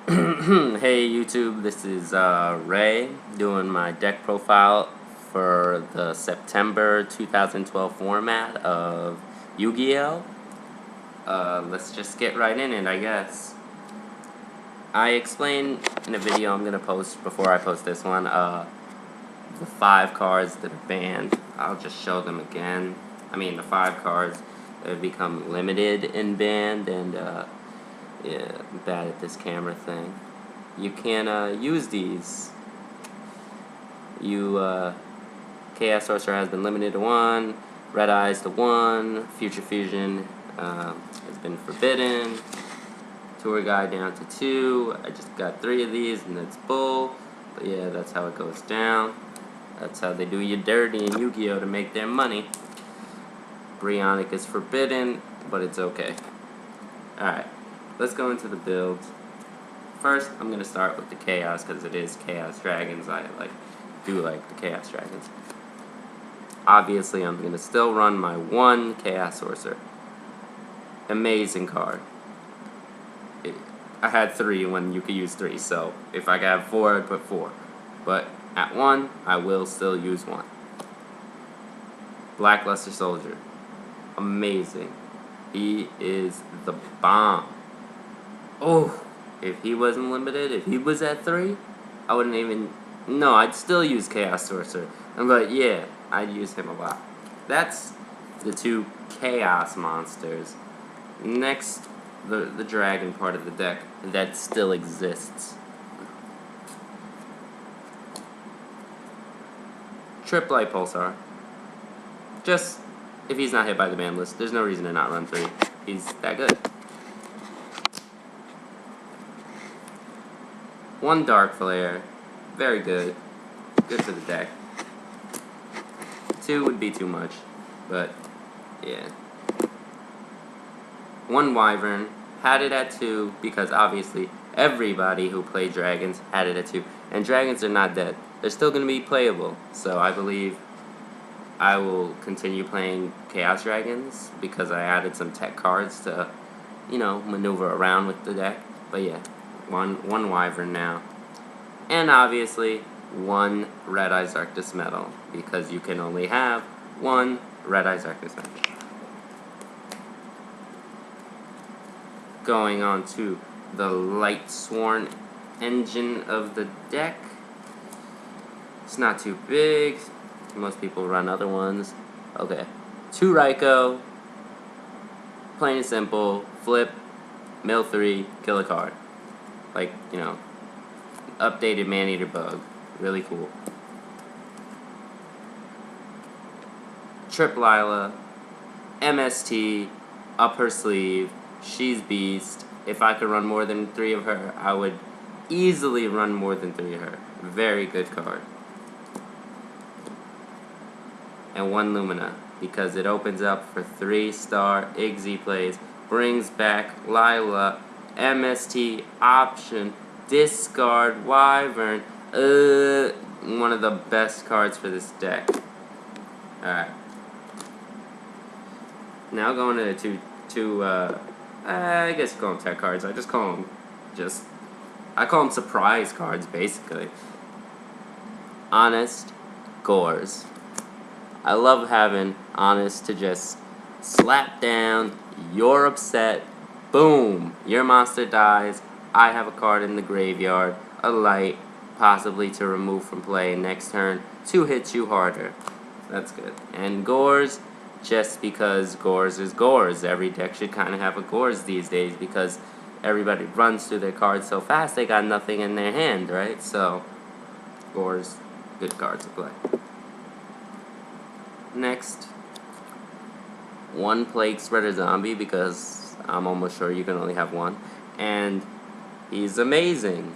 Hey YouTube, this is Ray doing my deck profile for the September 2012 format of Yu-Gi-Oh! Let's just get right in it, I guess. I explained in a video I'm gonna post before I post this one, the 5 cards that are banned. I'll just show them again. I mean, the 5 cards that have become limited in banned, and yeah, I'm bad at this camera thing. You can use these. Chaos Sorcerer has been limited to 1. Red Eyes to 1. Future Fusion has been forbidden. Tour Guide down to 2. I just got 3 of these, and that's bull. But yeah, that's how it goes down. That's how they do you dirty in Yu-Gi-Oh! To make their money. Brionic is forbidden, but it's okay. Alright, let's go into the builds. First, I'm going to start with the Chaos, because it is Chaos Dragons. I do like the Chaos Dragons. Obviously, I'm going to still run my 1 Chaos Sorcerer. Amazing card. I had 3 when you could use 3, so if I could have 4, I'd put 4. But at 1, I will still use 1. Blackluster Soldier. Amazing. He is the bomb. Oh! If he wasn't limited, if he was at 3, I wouldn't even... No, I'd still use Chaos Sorcerer. But yeah, I'd use him a lot. That's the 2 Chaos monsters. Next, the dragon part of the deck that still exists. Triplight Pulsar. Just, if he's not hit by the ban list, there's no reason to not run 3. He's that good. 1 Dark Flare, very good. Good for the deck. 2 would be too much, but yeah. 1 Wyvern, had it at 2 because obviously everybody who played dragons had it at 2. And dragons are not dead. They're still going to be playable, so I believe I will continue playing Chaos Dragons because I added some tech cards to, you know, maneuver around with the deck. But yeah. One Wyvern now. And obviously, 1 Red Eyes Arctis Metal, because you can only have 1 Red Eyes Arctis Metal. Going on to the Light Sworn engine of the deck. It's not too big. Most people run other ones. Okay. 2 Raikou. Plain and simple. Flip. Mill 3. Kill a card. Like, you know, updated Maneater Bug. Really cool. Trip Lila, MST, up her sleeve. She's beast. If I could run more than 3 of her, I would easily run more than 3 of her. Very good card. And 1 Lumina, because it opens up for 3-star Iggy plays, brings back Lila, MST, option, discard, Wyvern. One of the best cards for this deck. Alright. Now going to two I guess you call them tech cards. I just call them I call them surprise cards, basically. Honest Gores. I love having Honest to just slap down, you're upset, boom, your monster dies, I have a card in the graveyard, a light, possibly to remove from play next turn, to hit you harder. That's good. And Gores, just because Gores is Gores. Every deck should kind of have a Gores these days because everybody runs through their cards so fast they got nothing in their hand, right? So, Gores, good card to play. Next, 1 Plague Spreader Zombie, because I'm almost sure you can only have 1. And he's amazing.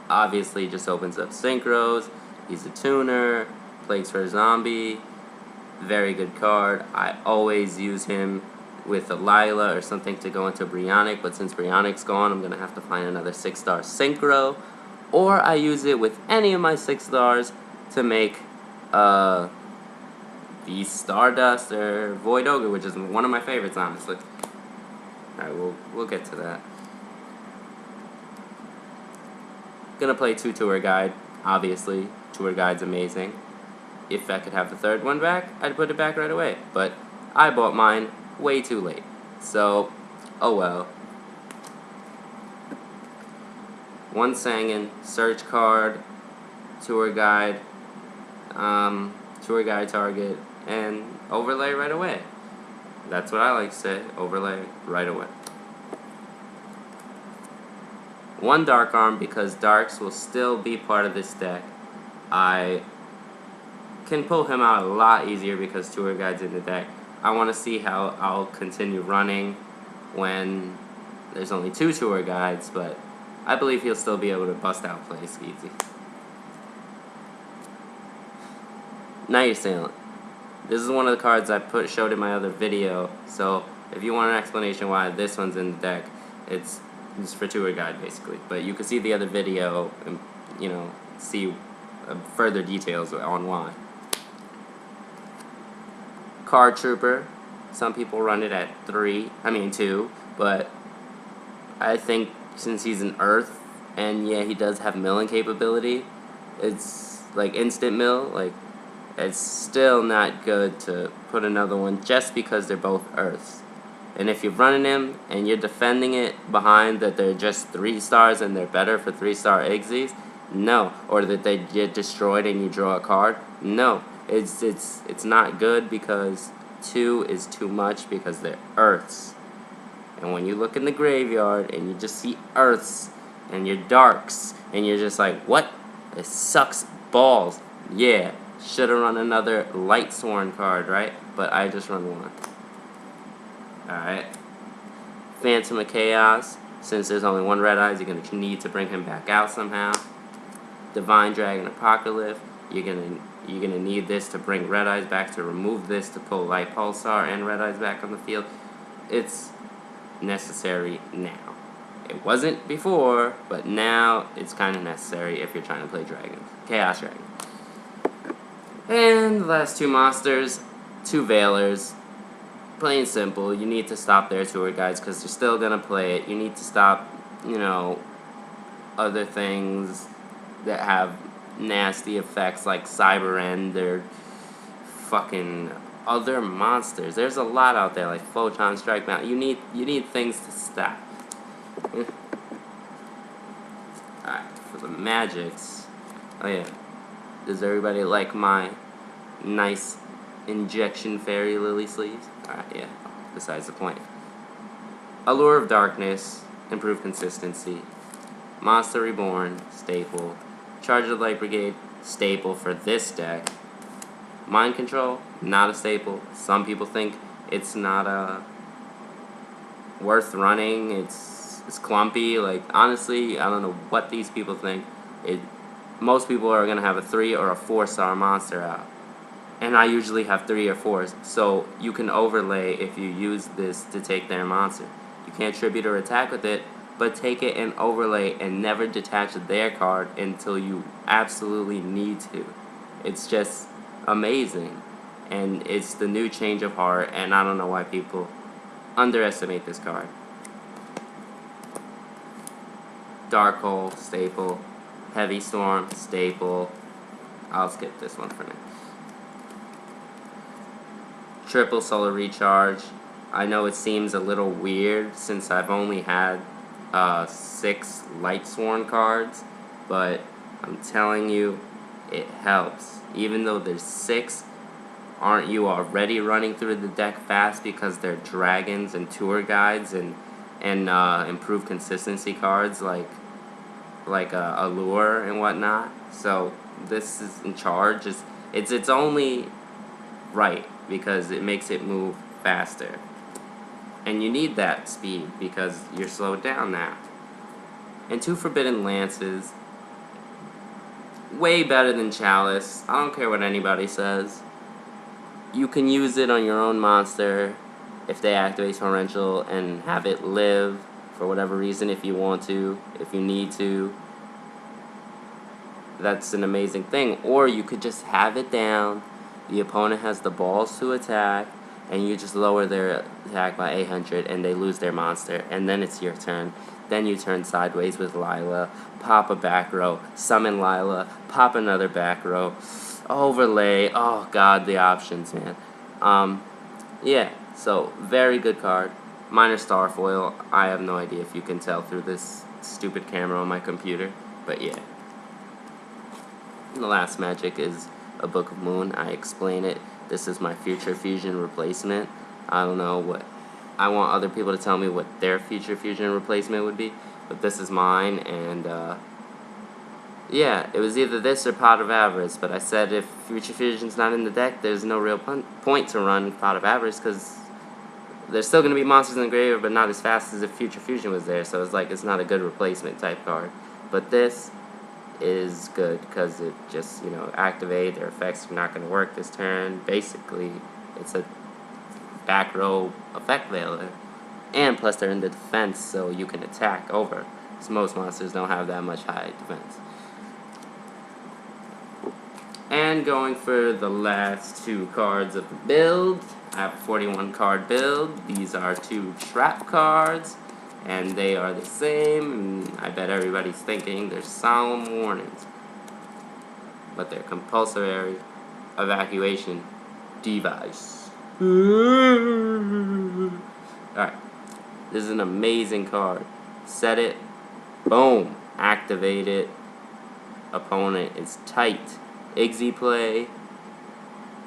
Obviously, just opens up synchros. He's a tuner. Plague Spreader Zombie. Very good card. I always use him with a Lila or something to go into Brionic, but since Brionic's gone, I'm going to have to find another 6-star synchro. Or I use it with any of my 6 stars to make the Stardust or Void Ogre, which is one of my favorites, honestly. Alright, we'll get to that. gonna play 2 tour guide, obviously. Tour guide's amazing. If I could have the third one back, I'd put it back right away. But I bought mine way too late. So, oh well. One Sangan, search card, tour guide, target, and overlay right away. That's what I like to say, overlay right away. One Dark Arm, because Darks will still be part of this deck. I can pull him out a lot easier because Tour Guide's in the deck. I want to see how I'll continue running when there's only 2 Tour Guides, but I believe he'll still be able to bust out plays easy. Night Assailant. This is one of the cards I showed in my other video, so if you want an explanation why this one's in the deck, it's for Tour Guide basically. But you can see the other video and, you know, see further details on why. Card Trooper. Some people run it at 2, but I think since he's an Earth, and yeah, he does have milling capability, it's like instant mill, like it's still not good to put another one just because they're both Earths. And if you're running him and you're defending it behind that they're just 3 stars and they're better for 3-star Igsies, no. Or that they get destroyed and you draw a card, no. It's not good because 2 is too much because they're Earths. And when you look in the graveyard and you just see Earths and your Darks and you're just like, what? It sucks balls. Yeah, should have run another Light Sworn card, right? But I just run one. Alright. Phantom of Chaos. Since there's only 1 Red Eyes, you're going to need to bring him back out somehow. Divine Dragon Apocalypse. You're gonna need this to bring Red Eyes back, to remove this to pull Light Pulsar and Red Eyes back on the field. It's necessary now. It wasn't before, but now it's kind of necessary if you're trying to play dragons. Chaos Dragon. And the last 2 monsters, 2 Veilers. Plain simple, you need to stop their Tour Guides because they're still gonna play it. You need to stop, you know, other things that have nasty effects like Cyber End or fucking other monsters. There's a lot out there like Photon Strike Mount. You need things to stop. Alright, for the magics. Oh yeah. Does everybody like my nice injection fairy lily sleeves? Alright, yeah. Besides the point. Allure of Darkness, improved consistency. Monster Reborn, staple. Charge of the Light Brigade, staple for this deck. Mind Control, not a staple. Some people think it's not worth running. It's clumpy. Like, honestly, I don't know what these people think. Most people are going to have a 3 or a 4-star monster out. And I usually have 3 or 4s. So you can overlay if you use this to take their monster. You can't tribute or attack with it, but take it and overlay and never detach their card until you absolutely need to. It's just amazing. And it's the new change of heart, and I don't know why people underestimate this card. Dark Hole, staple. Heavy Storm, staple. I'll skip this one for now. Triple Solar Recharge. I know it seems a little weird since I've only had 6 Light Sworn cards, but I'm telling you, it helps. Even though there's 6, aren't you already running through the deck fast because they're dragons and tour guides and improved consistency cards like Allure and whatnot? So this is in charge. It's only right because it makes it move faster. And you need that speed because you're slowed down now. And 2 Forbidden Lances. Way better than Chalice. I don't care what anybody says. You can use it on your own monster if they activate Torrential and have it live for whatever reason if you want to, if you need to. That's an amazing thing. Or you could just have it down. The opponent has the balls to attack. and you just lower their attack by 800 and they lose their monster, and then it's your turn. Then you turn sideways with Lila, pop a back row, summon Lila, pop another back row, overlay. Oh god, the options, man. Yeah, so very good card. Minor star foil. I have no idea if you can tell through this stupid camera on my computer, but yeah. The last magic is a Book of Moon. I explain it. This is my Future Fusion replacement. I don't know what. I want other people to tell me what their Future Fusion replacement would be, but this is mine, and yeah, it was either this or Pot of Avarice, but I said if Future Fusion's not in the deck, there's no real point to run Pot of Avarice, because there's still going to be monsters in the graveyard, but not as fast as if Future Fusion was there, so it's like it's not a good replacement type card. But this is good, because it just, you know, activate, their effects are not going to work this turn. Basically, it's a back row effect veiler, and plus they're in the defense, so you can attack over, because most monsters don't have that much high defense. And going for the last two cards of the build, I have a 41 card build. These are two trap cards, and they are the same, and I bet everybody's thinking they're solemn warnings, but they're compulsory evacuation device. Alright, this is an amazing card. Set it, boom, activate it, opponent is tight. Iggy play,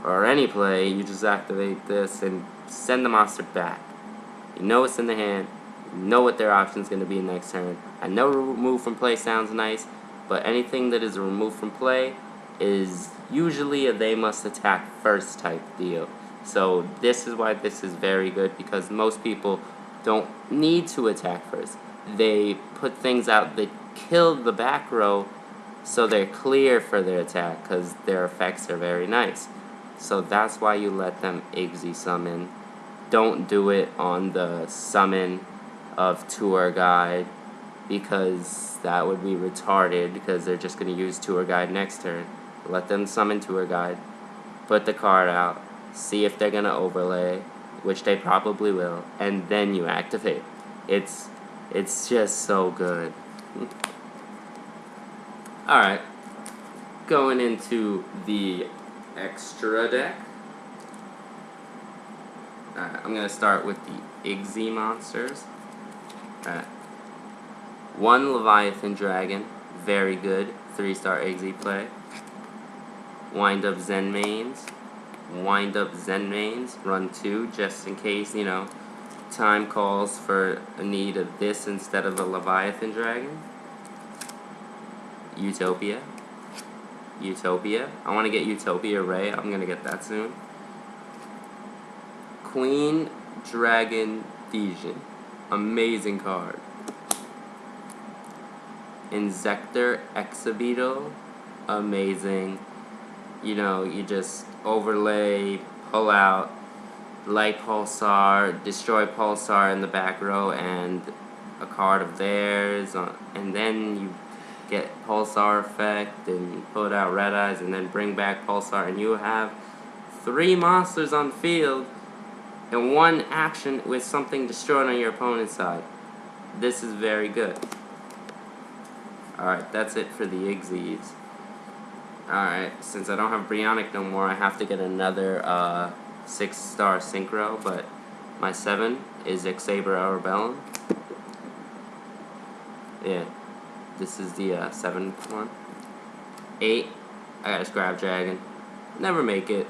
or any play, you just activate this and send the monster back. You know it's in the hand, you know what their option's going to be next turn. I know remove from play sounds nice, but anything that is removed from play is usually a they must attack first type deal. So this is why this is very good, because most people don't need to attack first. They put things out that kill the back row, so they're clear for their attack, because their effects are very nice. So that's why you let them Iggy summon. Don't do it on the summon of Tour Guide, because that would be retarded, because they're just going to use Tour Guide next turn. Let them summon Tour Guide, put the card out, see if they're going to overlay, which they probably will, and then you activate. It's just so good. Alright, going into the extra deck. I'm going to start with the Iggy monsters. Alright. 1 Leviathan Dragon, very good, 3-star Iggy play. Wind up Zen Mains. Run 2, just in case, you know, time calls for a need of this instead of a Leviathan Dragon. Utopia. I want to get Utopia Ray. I'm going to get that soon. Queen Dragon Vision. Amazing card. Insector Exabeetle. Amazing. You know, you just overlay, pull out, light Pulsar, destroy Pulsar in the back row, and a card of theirs, and then you get Pulsar effect, and you put out Red Eyes, and then bring back Pulsar, and you have 3 monsters on the field in 1 action with something destroyed on your opponent's side. This is very good. Alright, that's it for the Iggies. Alright, since I don't have Brionic no more, I have to get another 6-star Synchro, but my 7 is Xaber Arabellum. Yeah. This is the 7th one. 8, I got a Scrap Dragon. Never make it.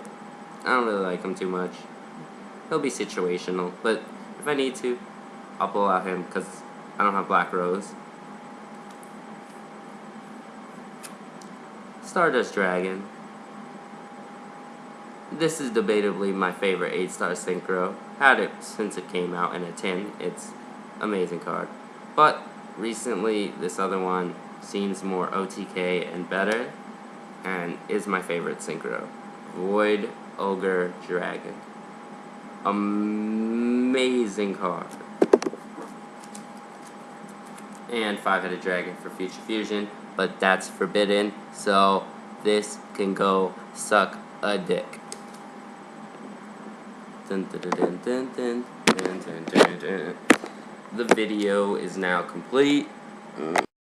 I don't really like him too much. He'll be situational, but if I need to, I'll pull out him, because I don't have Black Rose. Stardust Dragon. This is debatably my favorite 8-star Synchro. Had it since it came out in a tin. It's amazing card. But recently, this other one seems more OTK and better, and is my favorite Synchro. Void Ogre Dragon. Amazing card. And 5-headed dragon for Future Fusion, but that's forbidden, so this can go suck a dick. Dun, dun, dun, dun, dun, dun, dun, dun, dun. The video is now complete.